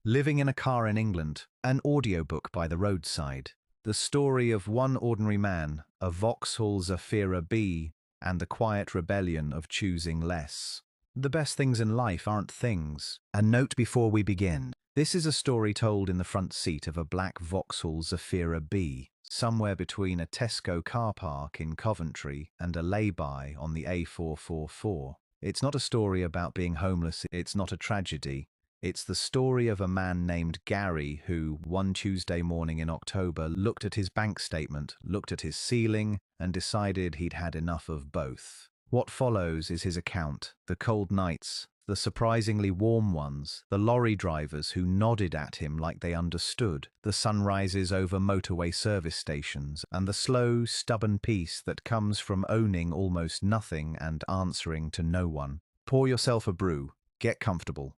Living in a Car in England, an audiobook by the roadside. The story of one ordinary man, a Vauxhall Zafira B, and the quiet rebellion of choosing less. The best things in life aren't things. A note before we begin. This is a story told in the front seat of a black Vauxhall Zafira B, somewhere between a Tesco car park in Coventry and a lay-by on the A444. It's not a story about being homeless, it's not a tragedy. It's the story of a man named Gary who, one Tuesday morning in October, looked at his bank statement, looked at his ceiling, and decided he'd had enough of both. What follows is his account: the cold nights, the surprisingly warm ones, the lorry drivers who nodded at him like they understood, the sunrises over motorway service stations, and the slow, stubborn peace that comes from owning almost nothing and answering to no one. Pour yourself a brew, get comfortable,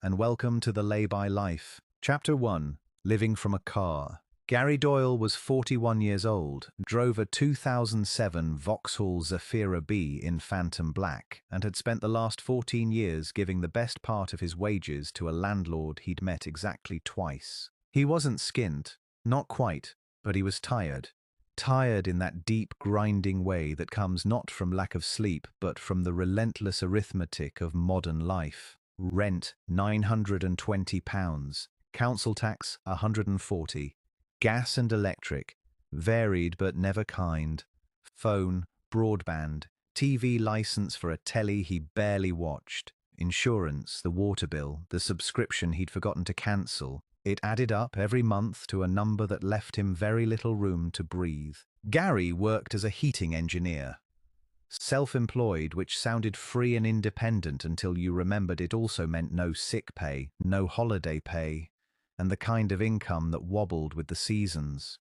and welcome to the Lay-by Life. Chapter 1. Living from a Car. Gary Doyle was 41 years old, drove a 2007 Vauxhall Zafira B in phantom black, and had spent the last 14 years giving the best part of his wages to a landlord he'd met exactly twice. He wasn't skint, not quite, but he was tired. Tired in that deep, grinding way that comes not from lack of sleep, but from the relentless arithmetic of modern life. Rent, £920, council tax, £140, gas and electric, varied but never kind, phone, broadband, TV license for a telly he barely watched, insurance, the water bill, the subscription he'd forgotten to cancel. It added up every month to a number that left him very little room to breathe. Gary worked as a heating engineer. Self-employed, which sounded free and independent until you remembered it also meant no sick pay, no holiday pay, and the kind of income that wobbled with the seasons.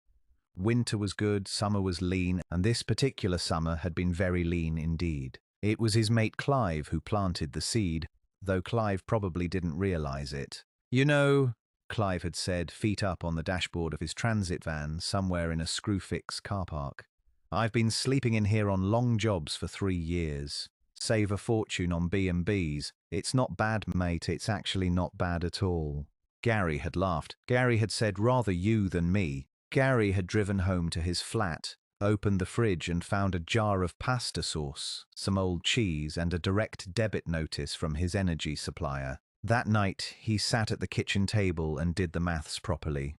Winter was good, summer was lean, and this particular summer had been very lean indeed. It was his mate Clive who planted the seed, though Clive probably didn't realize it. "You know," Clive had said, feet up on the dashboard of his transit van somewhere in a Screwfix car park, "I've been sleeping in here on long jobs for 3 years. Save a fortune on B&Bs. It's not bad, mate, it's actually not bad at all." Gary had laughed. Gary had said, "Rather you than me." Gary had driven home to his flat, opened the fridge and found a jar of pasta sauce, some old cheese, and a direct debit notice from his energy supplier. That night, he sat at the kitchen table and did the maths properly.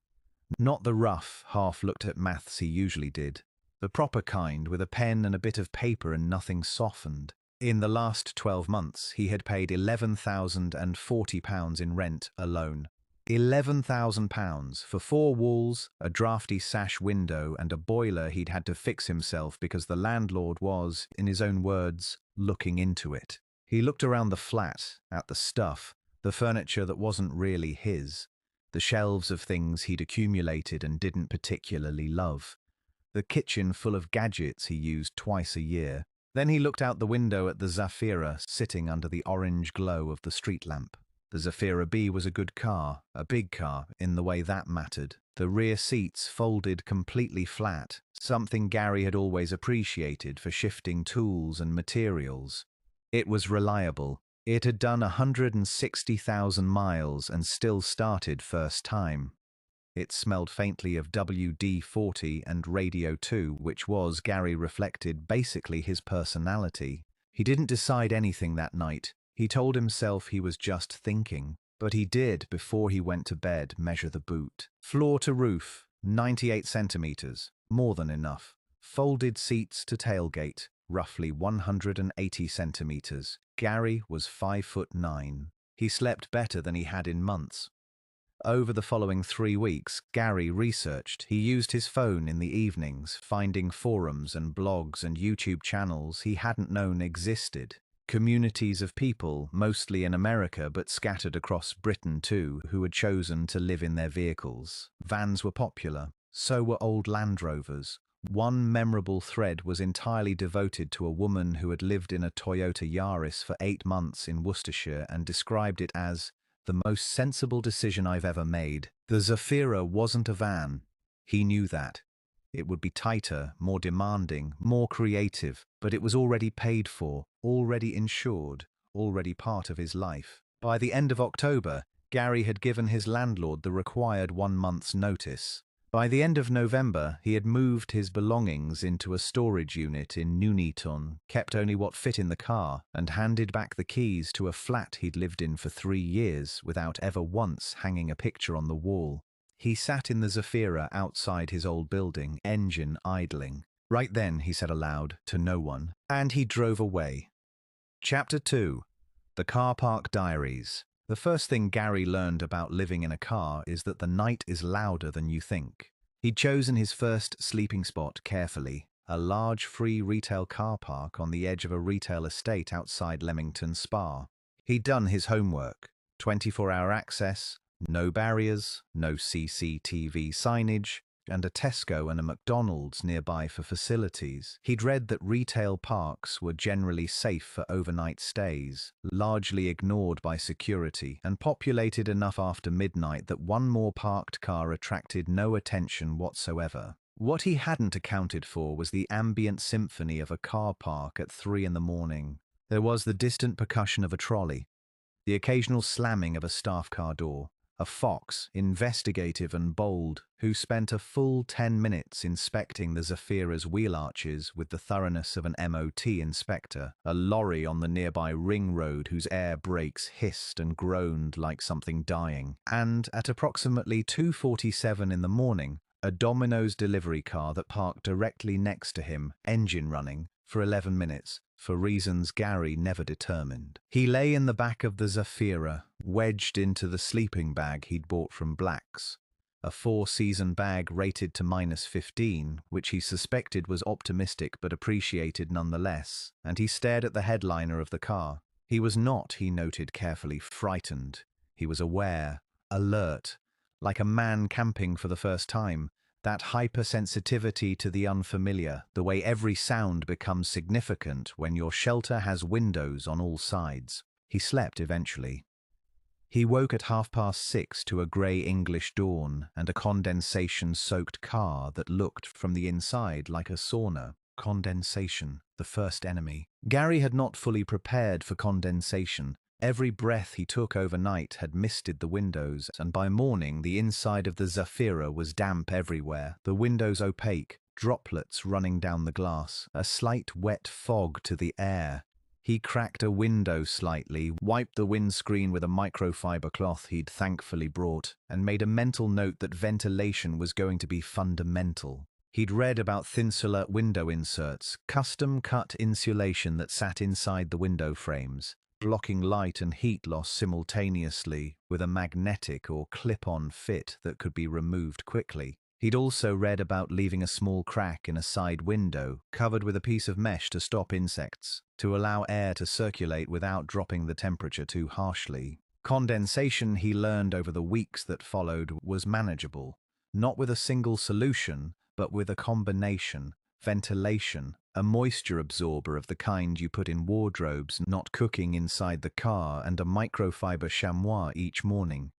Not the rough, half-looked-at maths he usually did. The proper kind, with a pen and a bit of paper and nothing softened. In the last 12 months, he had paid £11,040 in rent alone. £11,000 for 4 walls, a drafty sash window, and a boiler he'd had to fix himself because the landlord was, in his own words, looking into it. He looked around the flat, at the stuff, the furniture that wasn't really his, the shelves of things he'd accumulated and didn't particularly love, the kitchen full of gadgets he used twice a year. Then he looked out the window at the Zafira sitting under the orange glow of the street lamp. The Zafira B was a good car, a big car, in the way that mattered. The rear seats folded completely flat, something Gary had always appreciated for shifting tools and materials. It was reliable. It had done 160,000 miles and still started first time. It smelled faintly of WD-40 and Radio 2, which was, Gary reflected, basically his personality. He didn't decide anything that night. He told himself he was just thinking. But he did, before he went to bed, measure the boot. Floor to roof, 98 centimeters, more than enough. Folded seats to tailgate, roughly 180 centimeters. Gary was 5'9". He slept better than he had in months. Over the following 3 weeks, Gary researched. He used his phone in the evenings, finding forums and blogs and YouTube channels he hadn't known existed. Communities of people, mostly in America but scattered across Britain too, who had chosen to live in their vehicles. Vans were popular, so were old Land Rovers. One memorable thread was entirely devoted to a woman who had lived in a Toyota Yaris for 8 months in Worcestershire and described it as the most sensible decision I've ever made. The Zafira wasn't a van. He knew that. It would be tighter, more demanding, more creative, but it was already paid for, already insured, already part of his life. By the end of October, Gary had given his landlord the required 1 month's notice. By the end of November, he had moved his belongings into a storage unit in Nuneaton, kept only what fit in the car, and handed back the keys to a flat he'd lived in for 3 years without ever once hanging a picture on the wall. He sat in the Zafira outside his old building, engine idling. Right then, he said aloud, to no one, and he drove away. Chapter 2. The Car Park Diaries. The first thing Gary learned about living in a car is that the night is louder than you think. He'd chosen his first sleeping spot carefully, a large free retail car park on the edge of a retail estate outside Leamington Spa. He'd done his homework, 24-hour access, no barriers, no CCTV signage, and a Tesco and a McDonald's nearby for facilities. He'd read that retail parks were generally safe for overnight stays, largely ignored by security, and populated enough after midnight that one more parked car attracted no attention whatsoever. What he hadn't accounted for was the ambient symphony of a car park at 3 in the morning. There was the distant percussion of a trolley, the occasional slamming of a staff car door, a fox, investigative and bold, who spent a full 10 minutes inspecting the Zafira's wheel arches with the thoroughness of an MOT inspector, a lorry on the nearby ring road whose air brakes hissed and groaned like something dying, and at approximately 2:47 in the morning, a Domino's delivery car that parked directly next to him, engine running, for 11 minutes, for reasons Gary never determined. He lay in the back of the Zafira, wedged into the sleeping bag he'd bought from Black's, a 4-season bag rated to -15, which he suspected was optimistic but appreciated nonetheless, and he stared at the headliner of the car. He was not, he noted carefully, frightened. He was aware, alert, like a man camping for the first time. That hypersensitivity to the unfamiliar, the way every sound becomes significant when your shelter has windows on all sides. He slept eventually. He woke at 6:30 to a grey English dawn and a condensation-soaked car that looked from the inside like a sauna. Condensation, the first enemy. Gary had not fully prepared for condensation. Every breath he took overnight had misted the windows, and by morning the inside of the Zafira was damp everywhere, the windows opaque, droplets running down the glass, a slight wet fog to the air. He cracked a window slightly, wiped the windscreen with a microfiber cloth he'd thankfully brought, and made a mental note that ventilation was going to be fundamental. He'd read about Thinsular window inserts, custom-cut insulation that sat inside the window frames, blocking light and heat loss simultaneously with a magnetic or clip-on fit that could be removed quickly. He'd also read about leaving a small crack in a side window, covered with a piece of mesh to stop insects, to allow air to circulate without dropping the temperature too harshly. Condensation, he learned over the weeks that followed, was manageable, not with a single solution, but with a combination. Ventilation, a moisture absorber of the kind you put in wardrobes not cooking inside the car, and a microfiber chamois each morning.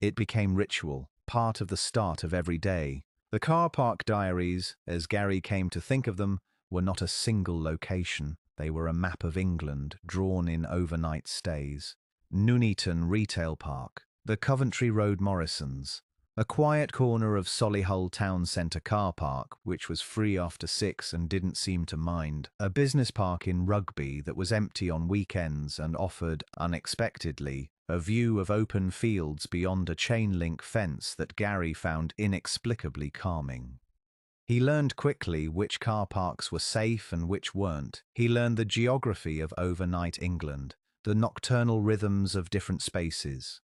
It became ritual, part of the start of every day. The car park diaries, as Gary came to think of them, were not a single location. They were a map of England, drawn in overnight stays. Nuneaton Retail Park, the Coventry Road Morrisons, a quiet corner of Solihull Town Centre car park, which was free after 6 and didn't seem to mind, a business park in Rugby that was empty on weekends and offered, unexpectedly, a view of open fields beyond a chain-link fence that Gary found inexplicably calming. He learned quickly which car parks were safe and which weren't. He learned the geography of overnight England, the nocturnal rhythms of different spaces.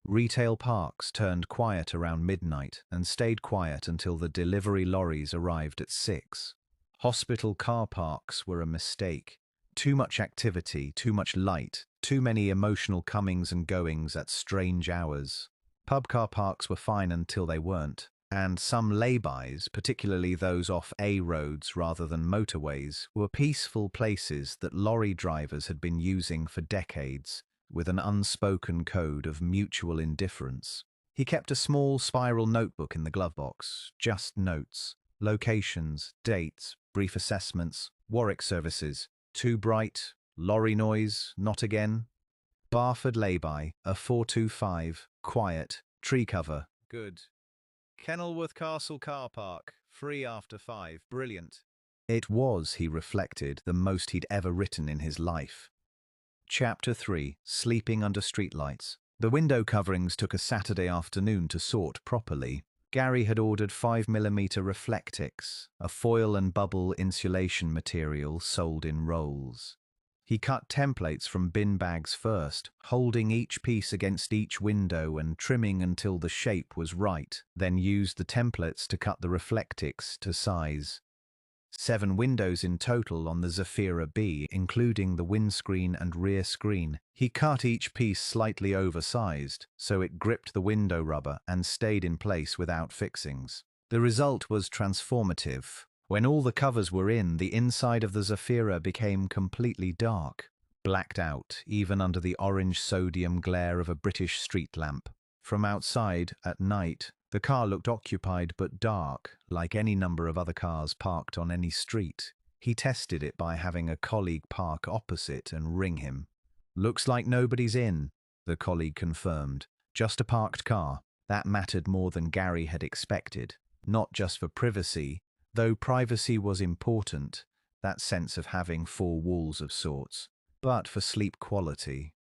Retail parks turned quiet around midnight and stayed quiet until the delivery lorries arrived at 6. Hospital car parks were a mistake. Too much activity, too much light, too many emotional comings and goings at strange hours. Pub car parks were fine until they weren't, and some laybys, particularly those off A roads rather than motorways, were peaceful places that lorry drivers had been using for decades, with an unspoken code of mutual indifference. He kept a small spiral notebook in the glove box, just notes, locations, dates, brief assessments, Warwick services, too bright, lorry noise, not again. Barford lay-by, a 425, quiet, tree cover. Good. Kenilworth Castle car park, free after 5, brilliant. It was, he reflected, the most he'd ever written in his life. Chapter 3. Sleeping under streetlights. The window coverings took a Saturday afternoon to sort properly. Gary had ordered 5mm Reflectix, a foil and bubble insulation material sold in rolls. He cut templates from bin bags first, holding each piece against each window and trimming until the shape was right, then used the templates to cut the Reflectix to size. 7 windows in total on the Zafira B, including the windscreen and rear screen. He cut each piece slightly oversized, so it gripped the window rubber and stayed in place without fixings. The result was transformative. When all the covers were in, the inside of the Zafira became completely dark, blacked out even under the orange sodium glare of a British street lamp. From outside, at night, the car looked occupied but dark, like any number of other cars parked on any street. He tested it by having a colleague park opposite and ring him. "Looks like nobody's in," the colleague confirmed. "Just a parked car." That mattered more than Gary had expected. Not just for privacy, though privacy was important, that sense of having 4 walls of sorts, but for sleep quality.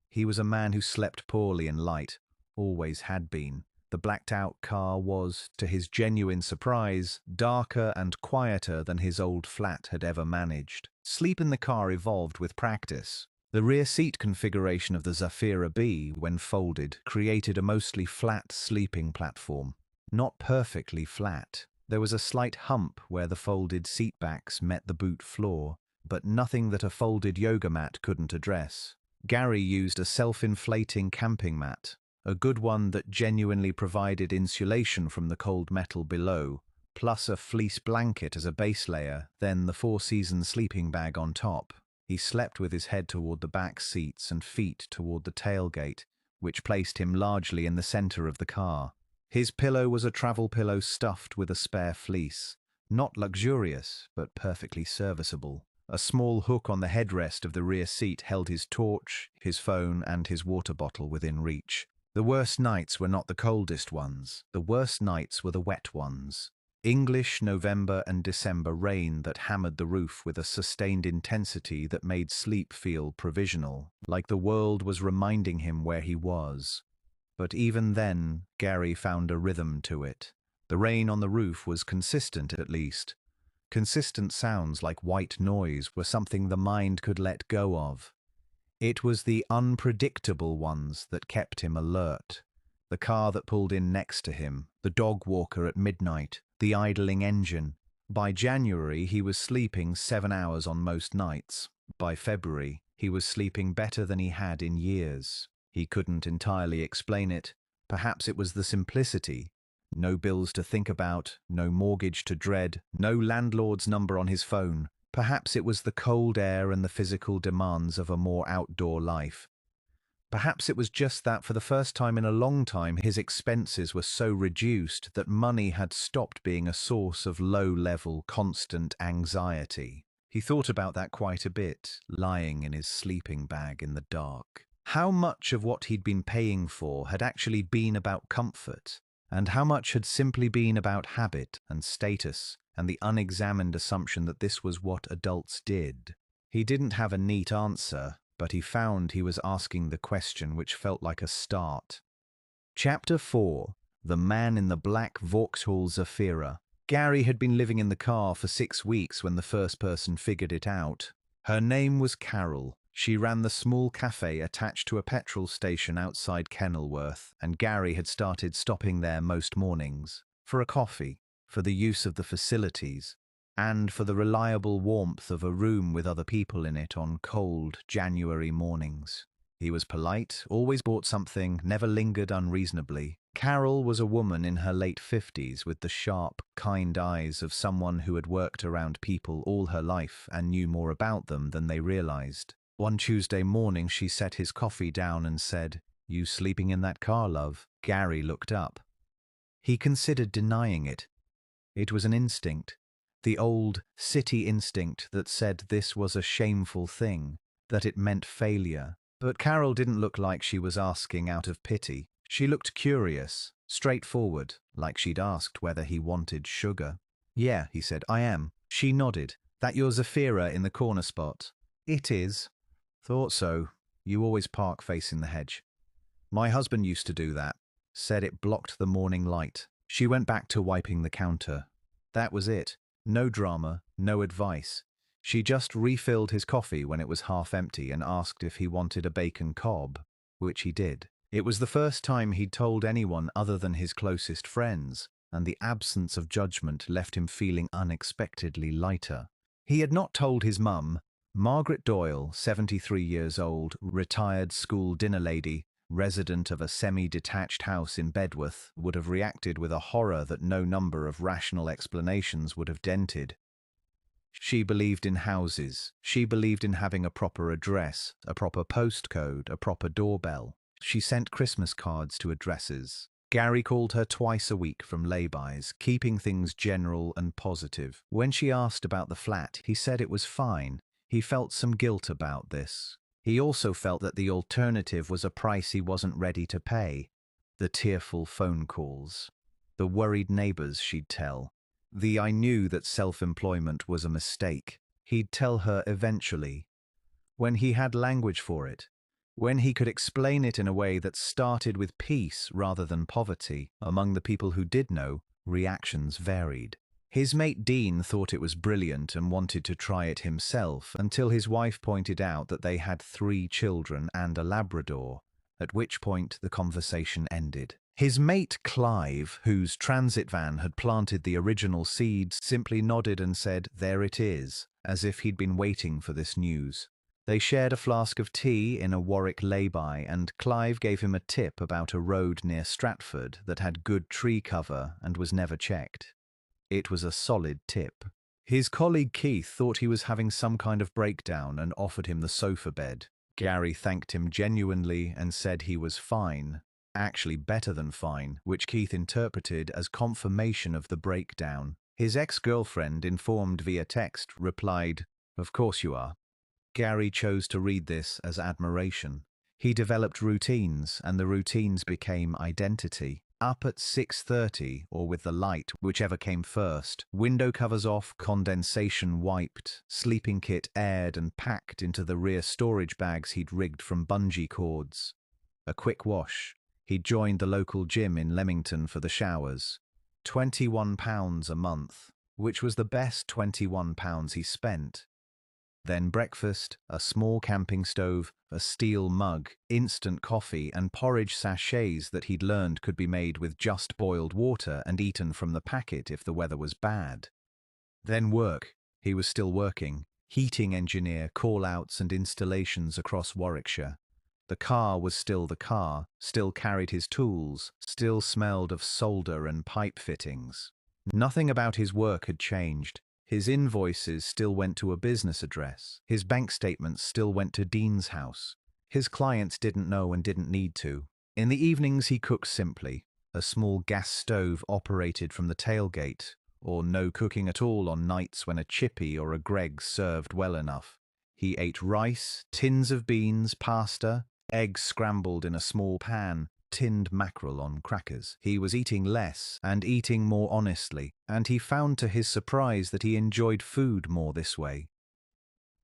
He was a man who slept poorly and light, always had been. The blacked-out car was, to his genuine surprise, darker and quieter than his old flat had ever managed. Sleep in the car evolved with practice. The rear seat configuration of the Zafira B, when folded, created a mostly flat sleeping platform. Not perfectly flat. There was a slight hump where the folded seat backs met the boot floor, but nothing that a folded yoga mat couldn't address. Gary used a self-inflating camping mat, a good one that genuinely provided insulation from the cold metal below, plus a fleece blanket as a base layer, then the 4-season sleeping bag on top. He slept with his head toward the back seats and feet toward the tailgate, which placed him largely in the center of the car. His pillow was a travel pillow stuffed with a spare fleece. Not luxurious, but perfectly serviceable. A small hook on the headrest of the rear seat held his torch, his phone, and his water bottle within reach. The worst nights were not the coldest ones. The worst nights were the wet ones. English November and December rain that hammered the roof with a sustained intensity that made sleep feel provisional, like the world was reminding him where he was. But even then, Gary found a rhythm to it. The rain on the roof was consistent, at least. Consistent sounds like white noise were something the mind could let go of. It was the unpredictable ones that kept him alert. The car that pulled in next to him, the dog walker at midnight, the idling engine. By January, he was sleeping 7 hours on most nights. By February, he was sleeping better than he had in years. He couldn't entirely explain it. Perhaps it was the simplicity. No bills to think about, no mortgage to dread, no landlord's number on his phone. Perhaps it was the cold air and the physical demands of a more outdoor life. Perhaps it was just that for the first time in a long time his expenses were so reduced that money had stopped being a source of low-level, constant anxiety. He thought about that quite a bit, lying in his sleeping bag in the dark. How much of what he'd been paying for had actually been about comfort, and how much had simply been about habit and status, and the unexamined assumption that this was what adults did? He didn't have a neat answer, but he found he was asking the question which felt like a start. Chapter 4. The Man in the Black Vauxhall Zafira. Gary had been living in the car for 6 weeks when the first person figured it out. Her name was Carol. She ran the small cafe attached to a petrol station outside Kenilworth, and Gary had started stopping there most mornings. For a coffee, for the use of the facilities, and for the reliable warmth of a room with other people in it on cold January mornings. He was polite, always bought something, never lingered unreasonably. Carol was a woman in her late 50s with the sharp, kind eyes of someone who had worked around people all her life and knew more about them than they realized. One Tuesday morning she set his coffee down and said, "You sleeping in that car, love?" Gary looked up. He considered denying it. It was an instinct, the old city instinct that said this was a shameful thing, that it meant failure. But Carol didn't look like she was asking out of pity. She looked curious, straightforward, like she'd asked whether he wanted sugar. "Yeah," he said, "I am." She nodded. "That your Zafira in the corner spot?" "It is." "Thought so. You always park facing the hedge." "My husband used to do that. Said it blocked the morning light." She went back to wiping the counter. That was it. No drama, no advice. She just refilled his coffee when it was half empty and asked if he wanted a bacon cob, which he did. It was the first time he'd told anyone other than his closest friends, and the absence of judgment left him feeling unexpectedly lighter. He had not told his mum. Margaret Doyle, 73 years old, retired school dinner lady, resident of a semi-detached house in Bedworth, would have reacted with a horror that no number of rational explanations would have dented. She believed in houses. She believed in having a proper address, a proper postcode, a proper doorbell. She sent Christmas cards to addresses. Gary called her twice a week from laybys, keeping things general and positive. When she asked about the flat, he said it was fine. He felt some guilt about this. He also felt that the alternative was a price he wasn't ready to pay. The tearful phone calls. The worried neighbours she'd tell. The "I knew that self-employment was a mistake." He'd tell her eventually. When he had language for it. When he could explain it in a way that started with peace rather than poverty. Among the people who did know, reactions varied. His mate Dean thought it was brilliant and wanted to try it himself until his wife pointed out that they had 3 children and a Labrador, at which point the conversation ended. His mate Clive, whose transit van had planted the original seeds, simply nodded and said, "There it is," as if he'd been waiting for this news. They shared a flask of tea in a Warwick lay-by, and Clive gave him a tip about a road near Stratford that had good tree cover and was never checked. It was a solid tip. His colleague Keith thought he was having some kind of breakdown and offered him the sofa bed. Gary thanked him genuinely and said he was fine. Actually better than fine, which Keith interpreted as confirmation of the breakdown. His ex-girlfriend, informed via text, replied, "Of course you are." Gary chose to read this as admiration. He developed routines, and the routines became identity. Up at 6:30, or with the light, whichever came first, window covers off, condensation wiped, sleeping kit aired and packed into the rear storage bags he'd rigged from bungee cords. A quick wash. He'd joined the local gym in Leamington for the showers. £21 a month, which was the best £21 he spent. Then breakfast, a small camping stove, a steel mug, instant coffee and porridge sachets that he'd learned could be made with just boiled water and eaten from the packet if the weather was bad. Then work. He was still working. Heating engineer, call-outs and installations across Warwickshire. The car was still the car, still carried his tools, still smelled of solder and pipe fittings. Nothing about his work had changed. His invoices still went to a business address. His bank statements still went to Dean's house. His clients didn't know and didn't need to. In the evenings he cooked simply. A small gas stove operated from the tailgate, or no cooking at all on nights when a chippy or a Greggs served well enough. He ate rice, tins of beans, pasta, eggs scrambled in a small pan, tinned mackerel on crackers. He was eating less and eating more honestly, and he found to his surprise that he enjoyed food more this way.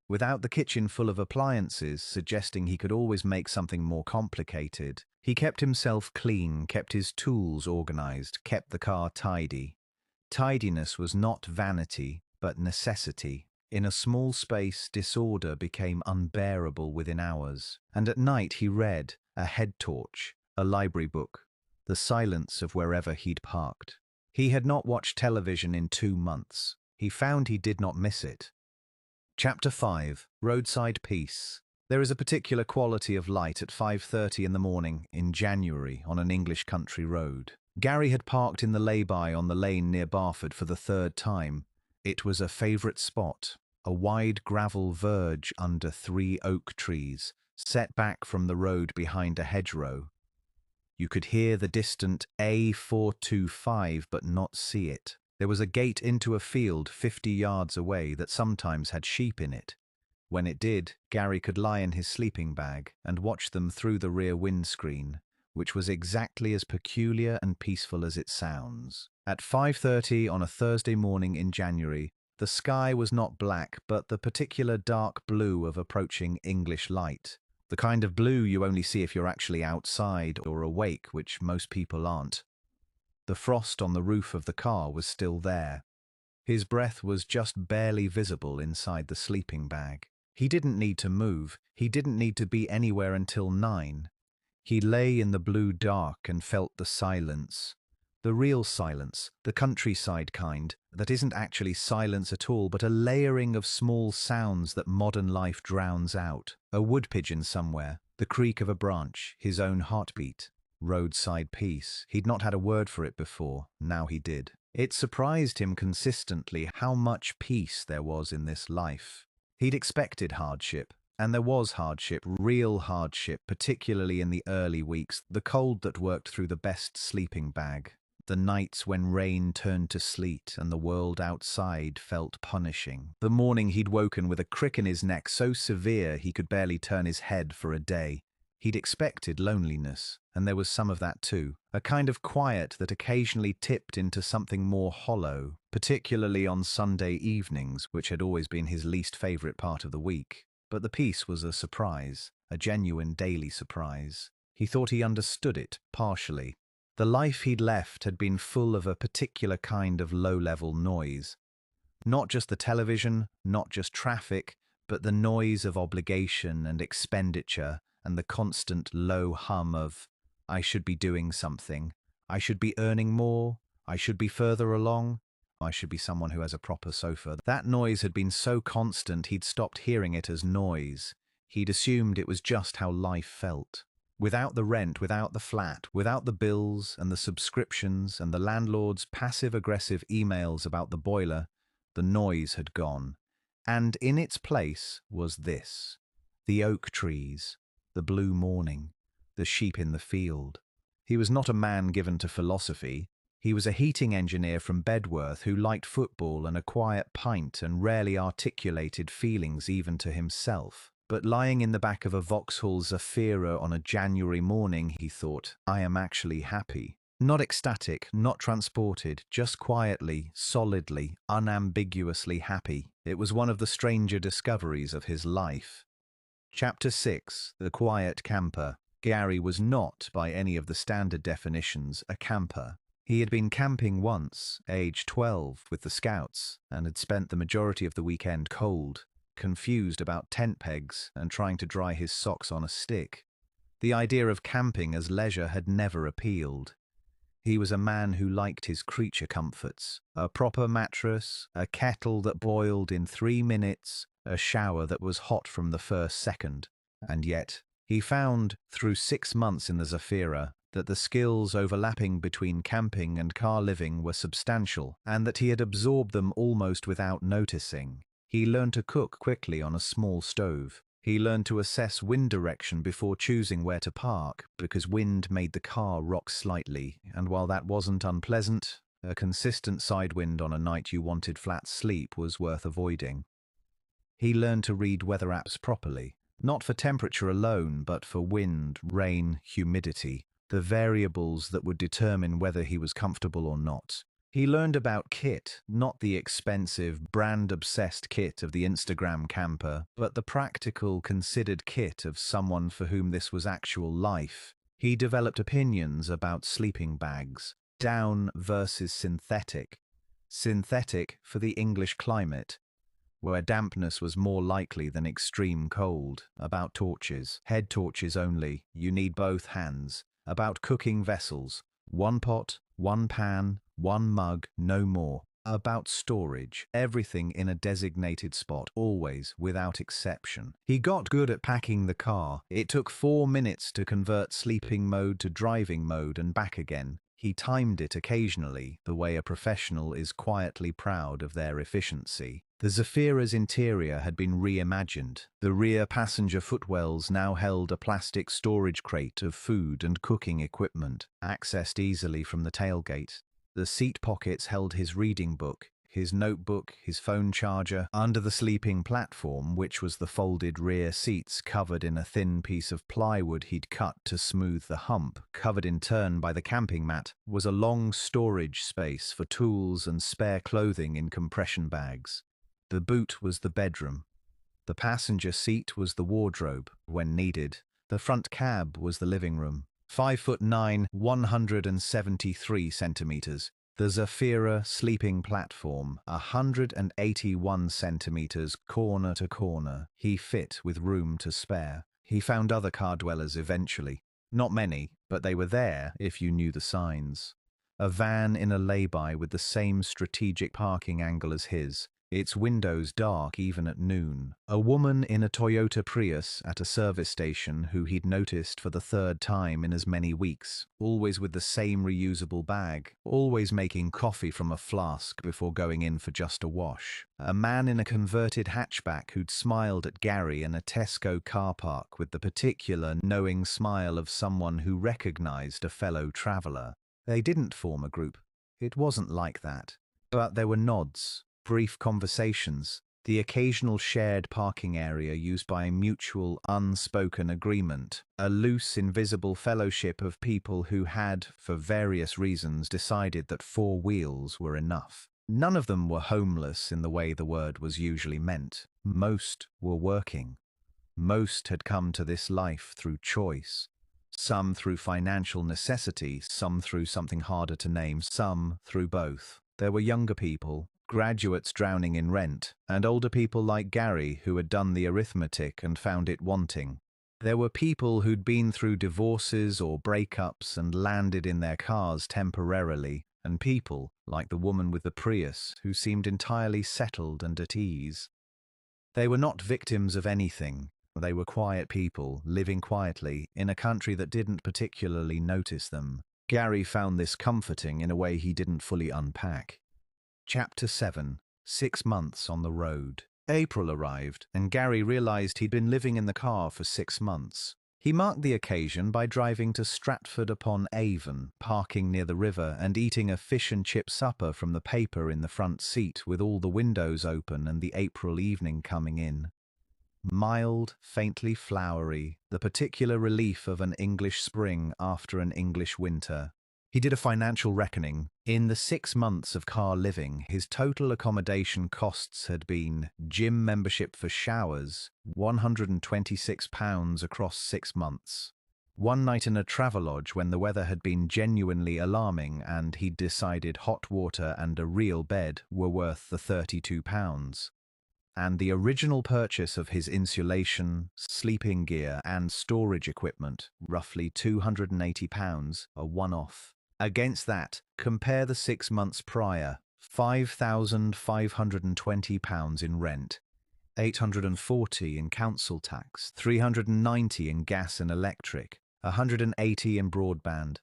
Without the kitchen full of appliances suggesting he could always make something more complicated, he kept himself clean, kept his tools organized, kept the car tidy. Tidiness was not vanity, but necessity. In a small space, disorder became unbearable within hours, and at night he read, a head torch, a library book, the silence of wherever he'd parked. He had not watched television in 2 months. He found he did not miss it. Chapter 5. Roadside Peace. There is a particular quality of light at 5:30 in the morning in January on an English country road. Gary had parked in the lay-by on the lane near Barford for the 3rd time. It was a favourite spot, a wide gravel verge under 3 oak trees, set back from the road behind a hedgerow. You could hear the distant A425 but not see it. There was a gate into a field 50 yards away that sometimes had sheep in it. When it did, Gary could lie in his sleeping bag and watch them through the rear windscreen, which was exactly as peculiar and peaceful as it sounds. At 5:30 on a Thursday morning in January, the sky was not black but the particular dark blue of approaching English light. The kind of blue you only see if you're actually outside or awake, which most people aren't. The frost on the roof of the car was still there. His breath was just barely visible inside the sleeping bag. He didn't need to move. He didn't need to be anywhere until 9. He lay in the blue dark and felt the silence. The real silence, the countryside kind, that isn't actually silence at all, but a layering of small sounds that modern life drowns out. A wood pigeon somewhere, the creak of a branch, his own heartbeat. Roadside peace. He'd not had a word for it before, now he did. It surprised him consistently how much peace there was in this life. He'd expected hardship, and there was hardship, real hardship, particularly in the early weeks, the cold that worked through the best sleeping bag. The nights when rain turned to sleet and the world outside felt punishing. The morning he'd woken with a crick in his neck so severe he could barely turn his head for a day. He'd expected loneliness, and there was some of that too. A kind of quiet that occasionally tipped into something more hollow, particularly on Sunday evenings, which had always been his least favourite part of the week. But the peace was a surprise, a genuine daily surprise. He thought he understood it, partially. The life he'd left had been full of a particular kind of low-level noise. Not just the television, not just traffic, but the noise of obligation and expenditure and the constant low hum of, I should be doing something, I should be earning more, I should be further along, I should be someone who has a proper sofa. That noise had been so constant he'd stopped hearing it as noise. He'd assumed it was just how life felt. Without the rent, without the flat, without the bills and the subscriptions and the landlord's passive-aggressive emails about the boiler, the noise had gone. And in its place was this: the oak trees, the blue morning, the sheep in the field. He was not a man given to philosophy. He was a heating engineer from Bedworth who liked football and a quiet pint and rarely articulated feelings even to himself. But lying in the back of a Vauxhall Zafira on a January morning, he thought, I am actually happy. Not ecstatic, not transported, just quietly, solidly, unambiguously happy. It was one of the stranger discoveries of his life. Chapter 6. The Quiet Camper. Gary was not, by any of the standard definitions, a camper. He had been camping once, age 12, with the Scouts, and had spent the majority of the weekend cold, confused about tent pegs and trying to dry his socks on a stick. The idea of camping as leisure had never appealed. He was a man who liked his creature comforts: a proper mattress, a kettle that boiled in 3 minutes, a shower that was hot from the first second. And yet, he found, through 6 months in the Zafira, that the skills overlapping between camping and car living were substantial, and that he had absorbed them almost without noticing. He learned to cook quickly on a small stove. He learned to assess wind direction before choosing where to park, because wind made the car rock slightly, and while that wasn't unpleasant, a consistent side wind on a night you wanted flat sleep was worth avoiding. He learned to read weather apps properly, not for temperature alone, but for wind, rain, humidity, the variables that would determine whether he was comfortable or not. He learned about kit, not the expensive, brand-obsessed kit of the Instagram camper, but the practical, considered kit of someone for whom this was actual life. He developed opinions about sleeping bags, down versus synthetic. Synthetic for the English climate, where dampness was more likely than extreme cold. About torches, head torches only, you need both hands. About cooking vessels, 1 pot, 1 pan, 1 mug, no more. About storage, everything in a designated spot, always, without exception. He got good at packing the car. It took 4 minutes to convert sleeping mode to driving mode and back again. He timed it occasionally, the way a professional is quietly proud of their efficiency. The Zafira's interior had been reimagined. The rear passenger footwells now held a plastic storage crate of food and cooking equipment, accessed easily from the tailgate. The seat pockets held his reading book, his notebook, his phone charger, under the sleeping platform, which was the folded rear seats covered in a thin piece of plywood he'd cut to smooth the hump, covered in turn by the camping mat, was a long storage space for tools and spare clothing in compression bags. The boot was the bedroom. The passenger seat was the wardrobe, when needed. The front cab was the living room. 5'9", 173 centimeters. The Zafira sleeping platform, 181 centimeters corner to corner. He fit with room to spare. He found other car dwellers eventually. Not many, but they were there if you knew the signs. A van in a lay-by with the same strategic parking angle as his, its windows dark even at noon. A woman in a Toyota Prius at a service station who he'd noticed for the third time in as many weeks, always with the same reusable bag, always making coffee from a flask before going in for just a wash. A man in a converted hatchback who'd smiled at Gary in a Tesco car park with the particular knowing smile of someone who recognized a fellow traveler. They didn't form a group. It wasn't like that. But there were nods, brief conversations, the occasional shared parking area used by a mutual, unspoken agreement, a loose, invisible fellowship of people who had, for various reasons, decided that 4 wheels were enough. None of them were homeless in the way the word was usually meant. Most were working. Most had come to this life through choice. Some through financial necessity, some through something harder to name, some through both. There were younger people, graduates drowning in rent, and older people like Gary who had done the arithmetic and found it wanting. There were people who'd been through divorces or breakups and landed in their cars temporarily, and people, like the woman with the Prius, who seemed entirely settled and at ease. They were not victims of anything. They were quiet people, living quietly, in a country that didn't particularly notice them. Gary found this comforting in a way he didn't fully unpack. Chapter 7. 6 months on the road. April arrived, and Gary realized he'd been living in the car for 6 months. He marked the occasion by driving to Stratford-upon-Avon, parking near the river and eating a fish and chip supper from the paper in the front seat with all the windows open and the April evening coming in. Mild, faintly flowery, the particular relief of an English spring after an English winter. He did a financial reckoning. In the 6 months of car living, his total accommodation costs had been gym membership for showers, £126 across 6 months. One night in a Travelodge when the weather had been genuinely alarming and he'd decided hot water and a real bed were worth the £32. And the original purchase of his insulation, sleeping gear and storage equipment, roughly £280, a one-off. Against that, compare the 6 months prior, £5,520 in rent, £840 in council tax, £390 in gas and electric, £180 in broadband,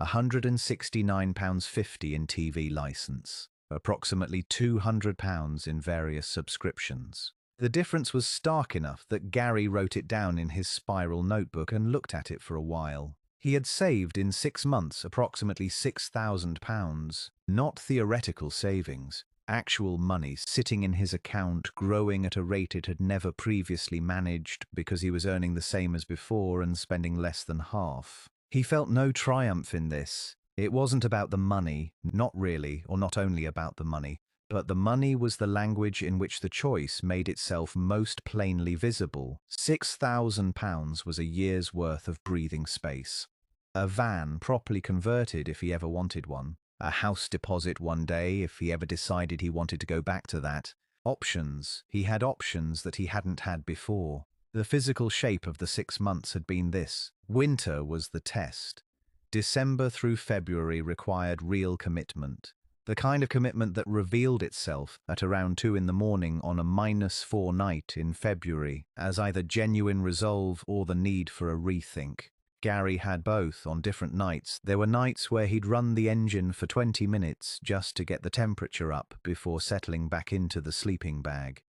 £169.50 in TV licence, approximately £200 in various subscriptions. The difference was stark enough that Gary wrote it down in his spiral notebook and looked at it for a while. He had saved in 6 months approximately £6,000, not theoretical savings, actual money sitting in his account growing at a rate it had never previously managed because he was earning the same as before and spending less than half. He felt no triumph in this. It wasn't about the money, not really, or not only about the money, but the money was the language in which the choice made itself most plainly visible. £6,000 was a year's worth of breathing space. A van properly converted if he ever wanted one. A house deposit one day if he ever decided he wanted to go back to that. Options. He had options that he hadn't had before. The physical shape of the 6 months had been this. Winter was the test. December through February required real commitment. The kind of commitment that revealed itself at around 2 in the morning on a -4 night in February as either genuine resolve or the need for a rethink. Gary had both on different nights. There were nights where he'd run the engine for 20 minutes just to get the temperature up before settling back into the sleeping bag.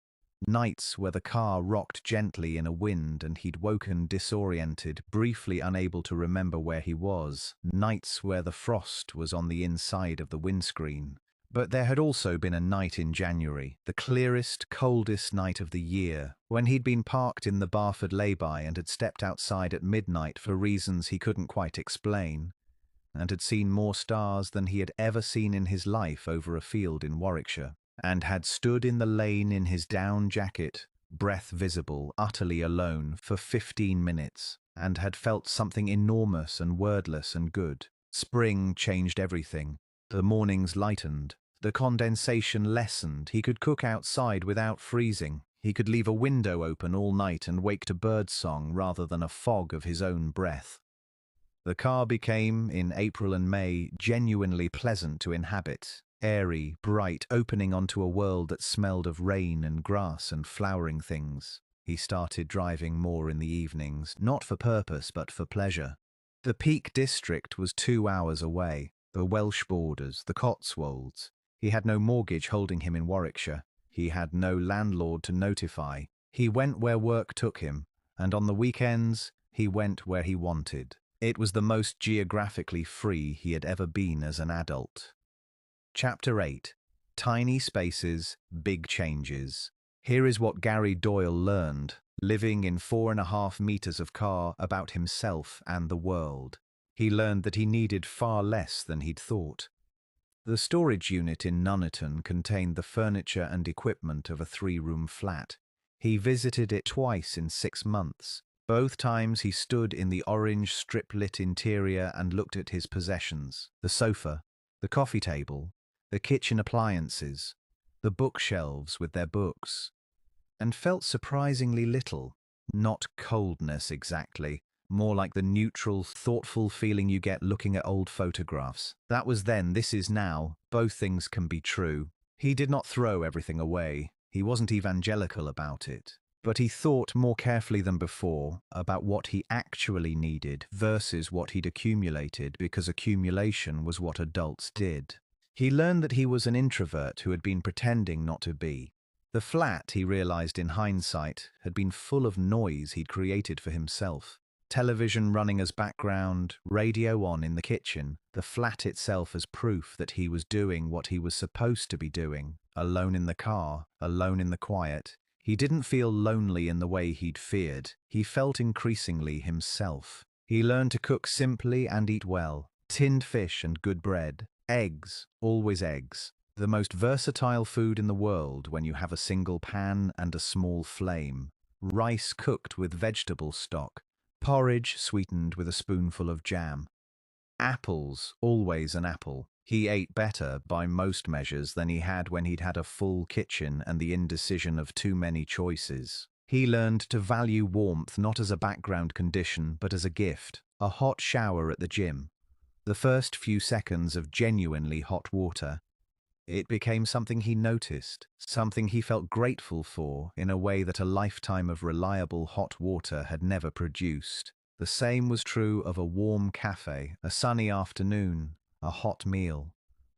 Nights where the car rocked gently in a wind and he'd woken disoriented, briefly unable to remember where he was. Nights where the frost was on the inside of the windscreen. But there had also been a night in January, the clearest, coldest night of the year, when he'd been parked in the Barford lay-by and had stepped outside at midnight for reasons he couldn't quite explain, and had seen more stars than he had ever seen in his life over a field in Warwickshire, and had stood in the lane in his down jacket, breath visible, utterly alone, for 15 minutes, and had felt something enormous and wordless and good. Spring changed everything. The mornings lightened. The condensation lessened. He could cook outside without freezing. He could leave a window open all night and wake to birdsong rather than a fog of his own breath. The car became, in April and May, genuinely pleasant to inhabit, airy, bright, opening onto a world that smelled of rain and grass and flowering things. He started driving more in the evenings, not for purpose but for pleasure. The Peak District was 2 hours away. The Welsh borders, the Cotswolds. He had no mortgage holding him in Warwickshire. He had no landlord to notify. He went where work took him, and on the weekends, he went where he wanted. It was the most geographically free he had ever been as an adult. Chapter 8. Tiny Spaces, Big Changes. Here is what Gary Doyle learned, living in 4.5 meters of car, about himself and the world. He learned that he needed far less than he'd thought. The storage unit in Nuneaton contained the furniture and equipment of a 3-room flat. He visited it twice in 6 months. Both times he stood in the orange strip-lit interior and looked at his possessions: the sofa, the coffee table, the kitchen appliances, the bookshelves with their books, and felt surprisingly little. Not coldness exactly, more like the neutral, thoughtful feeling you get looking at old photographs. That was then, this is now. Both things can be true. He did not throw everything away. He wasn't evangelical about it. But he thought more carefully than before about what he actually needed versus what he'd accumulated, because accumulation was what adults did. He learned that he was an introvert who had been pretending not to be. The flat, he realized in hindsight, had been full of noise he'd created for himself. Television running as background, radio on in the kitchen, the flat itself as proof that he was doing what he was supposed to be doing, alone in the car, alone in the quiet. He didn't feel lonely in the way he'd feared. He felt increasingly himself. He learned to cook simply and eat well. Tinned fish and good bread. Eggs, always eggs. The most versatile food in the world when you have a single pan and a small flame. Rice cooked with vegetable stock. Porridge sweetened with a spoonful of jam. Apples, always an apple. He ate better, by most measures, than he had when he'd had a full kitchen and the indecision of too many choices. He learned to value warmth not as a background condition, but as a gift. A hot shower at the gym. The first few seconds of genuinely hot water. It became something he noticed, something he felt grateful for in a way that a lifetime of reliable hot water had never produced. The same was true of a warm cafe, a sunny afternoon, a hot meal.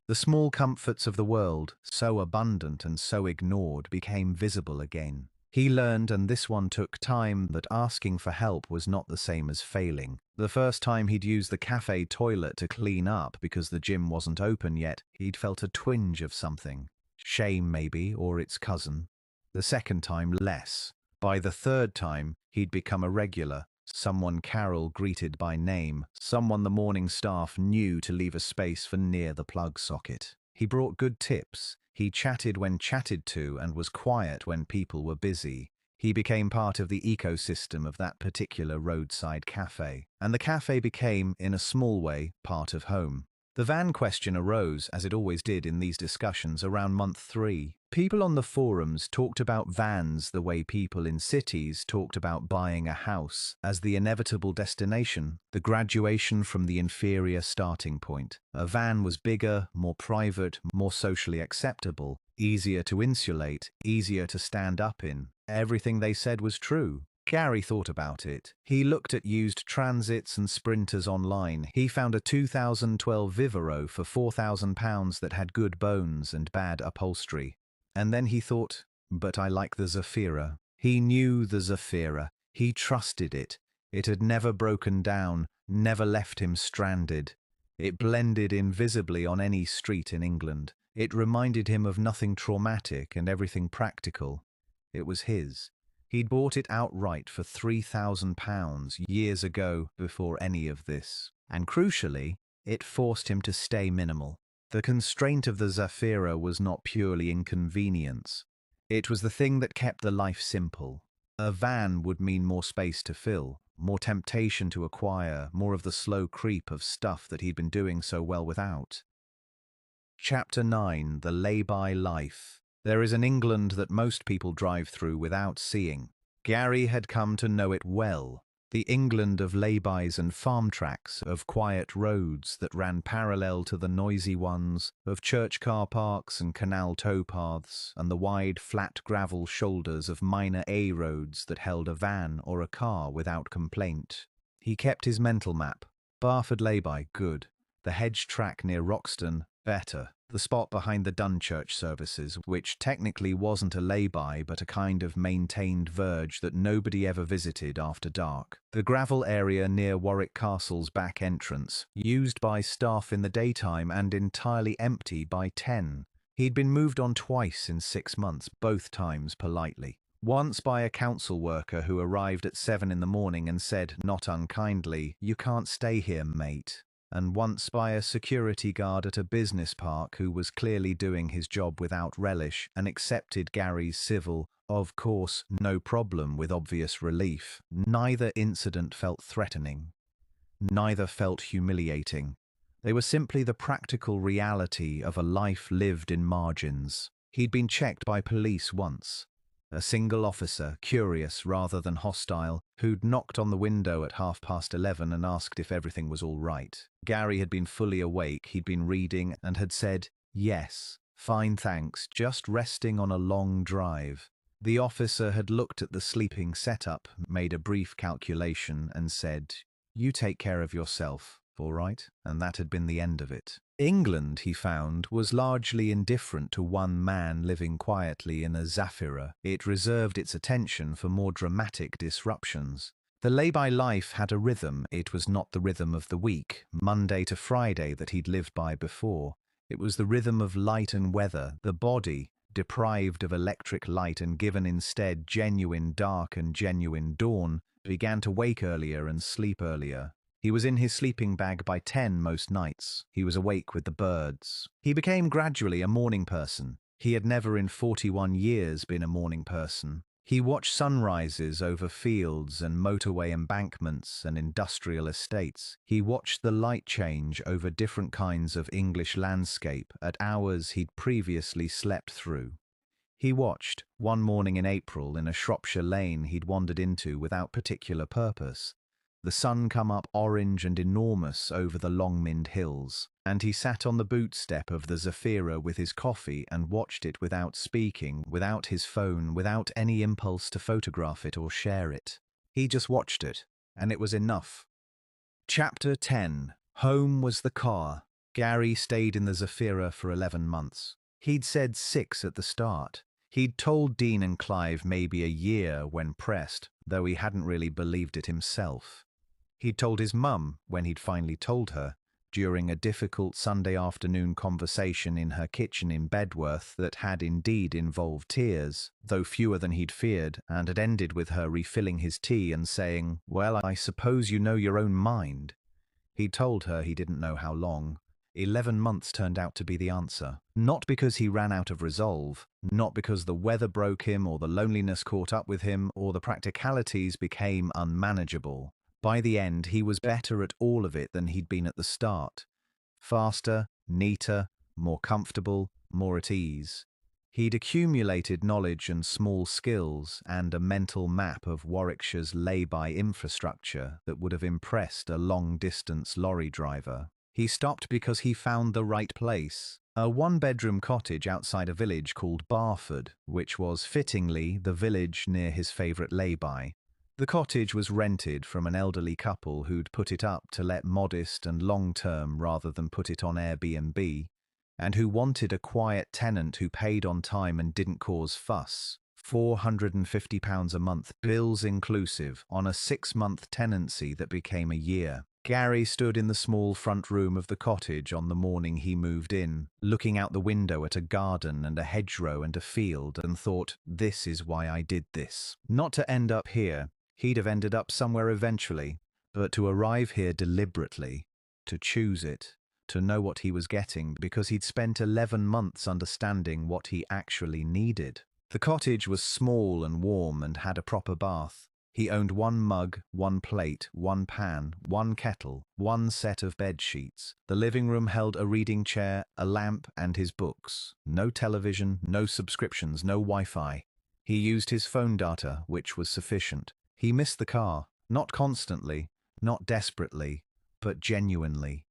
The small comforts of the world, so abundant and so ignored, became visible again. He learned, and this one took time, that asking for help was not the same as failing. The first time he'd used the cafe toilet to clean up because the gym wasn't open yet, he'd felt a twinge of something. Shame, maybe, or its cousin. The second time, less. By the third time, he'd become a regular. Someone Carol greeted by name. Someone the morning staff knew to leave a space for near the plug socket. He brought good tips. He chatted when chatted to and was quiet when people were busy. He became part of the ecosystem of that particular roadside cafe. And the cafe became, in a small way, part of home. The van question arose, as it always did in these discussions, around month 3. People on the forums talked about vans the way people in cities talked about buying a house, as the inevitable destination, the graduation from the inferior starting point. A van was bigger, more private, more socially acceptable, easier to insulate, easier to stand up in. Everything they said was true. Gary thought about it. He looked at used Transits and Sprinters online. He found a 2012 Vivaro for £4,000 that had good bones and bad upholstery. And then he thought, but I like the Zafira. He knew the Zafira. He trusted it. It had never broken down, never left him stranded. It blended invisibly on any street in England. It reminded him of nothing traumatic and everything practical. It was his. He'd bought it outright for £3,000 years ago before any of this. And crucially, it forced him to stay minimal. The constraint of the Zafira was not purely inconvenience. It was the thing that kept the life simple. A van would mean more space to fill, more temptation to acquire, more of the slow creep of stuff that he'd been doing so well without. Chapter 9. The Lay-by Life. There is an England that most people drive through without seeing. Gary had come to know it well. The England of laybys and farm tracks, of quiet roads that ran parallel to the noisy ones, of church car parks and canal towpaths, and the wide, flat gravel shoulders of minor A roads that held a van or a car without complaint. He kept his mental map. Barford Layby, good. The hedge track near Roxton, better. The spot behind the Dunchurch services, which technically wasn't a lay-by but a kind of maintained verge that nobody ever visited after dark. The gravel area near Warwick Castle's back entrance, used by staff in the daytime and entirely empty by 10. He'd been moved on twice in 6 months, both times politely. Once by a council worker who arrived at 7 in the morning and said, not unkindly, "You can't stay here, mate." And once by a security guard at a business park who was clearly doing his job without relish and accepted Gary's civil, "Of course, no problem," with obvious relief. Neither incident felt threatening. Neither felt humiliating. They were simply the practical reality of a life lived in margins. He'd been checked by police once. A single officer, curious rather than hostile, who'd knocked on the window at 11:30 and asked if everything was all right. Gary had been fully awake, he'd been reading, and had said, "Yes, fine thanks, just resting on a long drive." The officer had looked at the sleeping setup, made a brief calculation, and said, "You take care of yourself, all right?" And that had been the end of it. England, he found, was largely indifferent to one man living quietly in a Zafira. It reserved its attention for more dramatic disruptions. The lay-by life had a rhythm. It was not the rhythm of the week, Monday to Friday, that he'd lived by before. It was the rhythm of light and weather. The body, deprived of electric light and given instead genuine dark and genuine dawn, began to wake earlier and sleep earlier. He was in his sleeping bag by 10 most nights. He was awake with the birds. He became gradually a morning person. He had never in 41 years been a morning person. He watched sunrises over fields and motorway embankments and industrial estates. He watched the light change over different kinds of English landscape at hours he'd previously slept through. He watched, one morning in April, in a Shropshire lane he'd wandered into without particular purpose, the sun come up orange and enormous over the Longmynd hills, and he sat on the boot step of the Zafira with his coffee and watched it without speaking, without his phone, without any impulse to photograph it or share it. He just watched it, and it was enough. Chapter 10. Home was the car. Gary stayed in the Zafira for 11 months. He'd said 6 at the start. He'd told Dean and Clive maybe a year when pressed, though he hadn't really believed it himself. He'd told his mum, when he'd finally told her, during a difficult Sunday afternoon conversation in her kitchen in Bedworth that had indeed involved tears, though fewer than he'd feared, and had ended with her refilling his tea and saying, "Well, I suppose you know your own mind." He'd told her he didn't know how long. 11 months turned out to be the answer. Not because he ran out of resolve, not because the weather broke him or the loneliness caught up with him or the practicalities became unmanageable. By the end, he was better at all of it than he'd been at the start. Faster, neater, more comfortable, more at ease. He'd accumulated knowledge and small skills and a mental map of Warwickshire's lay-by infrastructure that would have impressed a long-distance lorry driver. He stopped because he found the right place. A one-bedroom cottage outside a village called Barford, which was, fittingly, the village near his favourite lay-by. The cottage was rented from an elderly couple who'd put it up to let modest and long-term rather than put it on Airbnb, and who wanted a quiet tenant who paid on time and didn't cause fuss. £450 a month, bills inclusive, on a 6-month tenancy that became a year. Gary stood in the small front room of the cottage on the morning he moved in, looking out the window at a garden and a hedgerow and a field, and thought, this is why I did this. Not to end up here, he'd have ended up somewhere eventually, but to arrive here deliberately, to choose it, to know what he was getting, because he'd spent 11 months understanding what he actually needed. The cottage was small and warm and had a proper bath. He owned one mug, one plate, one pan, one kettle, one set of bed sheets. The living room held a reading chair, a lamp, and his books. No television, no subscriptions, no Wi-Fi. He used his phone data, which was sufficient. He missed the car, not constantly, not desperately, but genuinely.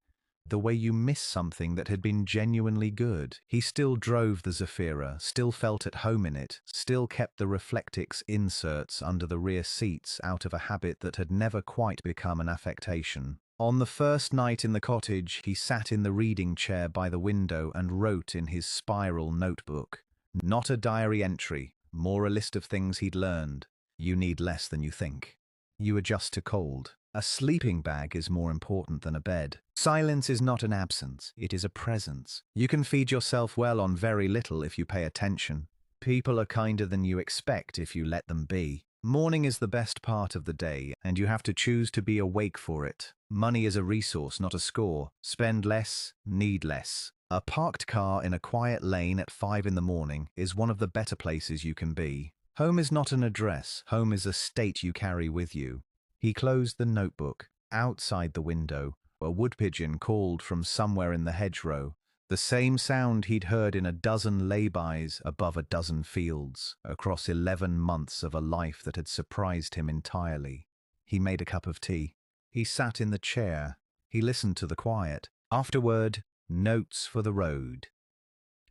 The way you miss something that had been genuinely good. He still drove the Zafira, still felt at home in it, still kept the Reflectix inserts under the rear seats out of a habit that had never quite become an affectation. On the first night in the cottage, he sat in the reading chair by the window and wrote in his spiral notebook. Not a diary entry, more a list of things he'd learned. You need less than you think. You adjust to cold. A sleeping bag is more important than a bed. Silence is not an absence, it is a presence. You can feed yourself well on very little if you pay attention. People are kinder than you expect if you let them be. Morning is the best part of the day, and you have to choose to be awake for it. Money is a resource, not a score. Spend less, need less. A parked car in a quiet lane at 5 in the morning is one of the better places you can be. Home is not an address, home is a state you carry with you. He closed the notebook. Outside the window, a wood pigeon called from somewhere in the hedgerow, the same sound he'd heard in a dozen laybys above a dozen fields, across 11 months of a life that had surprised him entirely. He made a cup of tea. He sat in the chair. He listened to the quiet. Afterward, notes for the road.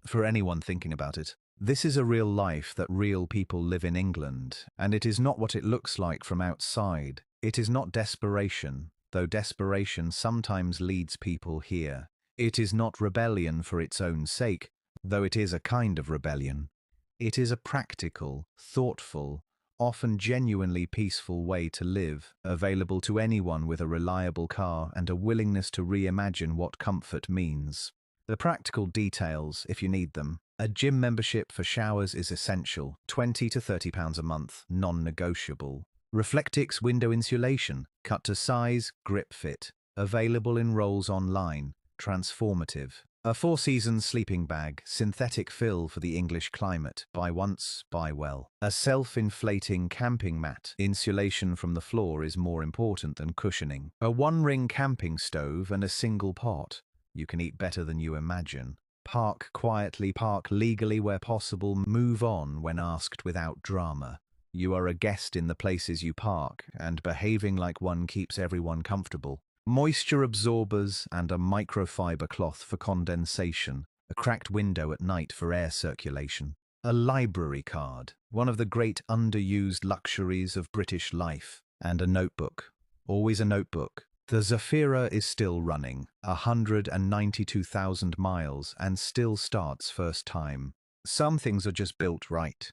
For anyone thinking about it, this is a real life that real people live in England, and it is not what it looks like from outside. It is not desperation, though desperation sometimes leads people here. It is not rebellion for its own sake, though it is a kind of rebellion. It is a practical, thoughtful, often genuinely peaceful way to live, available to anyone with a reliable car and a willingness to reimagine what comfort means. The practical details, if you need them. A gym membership for showers is essential, £20 to £30 a month, non-negotiable. Reflectix window insulation, cut to size, grip fit. Available in rolls online, transformative. A 4-season sleeping bag, synthetic fill for the English climate. Buy once, buy well. A self-inflating camping mat. Insulation from the floor is more important than cushioning. A 1-ring camping stove and a single pot. You can eat better than you imagine. Park quietly, park legally where possible, move on when asked without drama. You are a guest in the places you park, and behaving like one keeps everyone comfortable. Moisture absorbers and a microfiber cloth for condensation. A cracked window at night for air circulation. A library card, one of the great underused luxuries of British life. And a notebook. Always a notebook. The Zafira is still running, 192,000 miles, and still starts first time. Some things are just built right.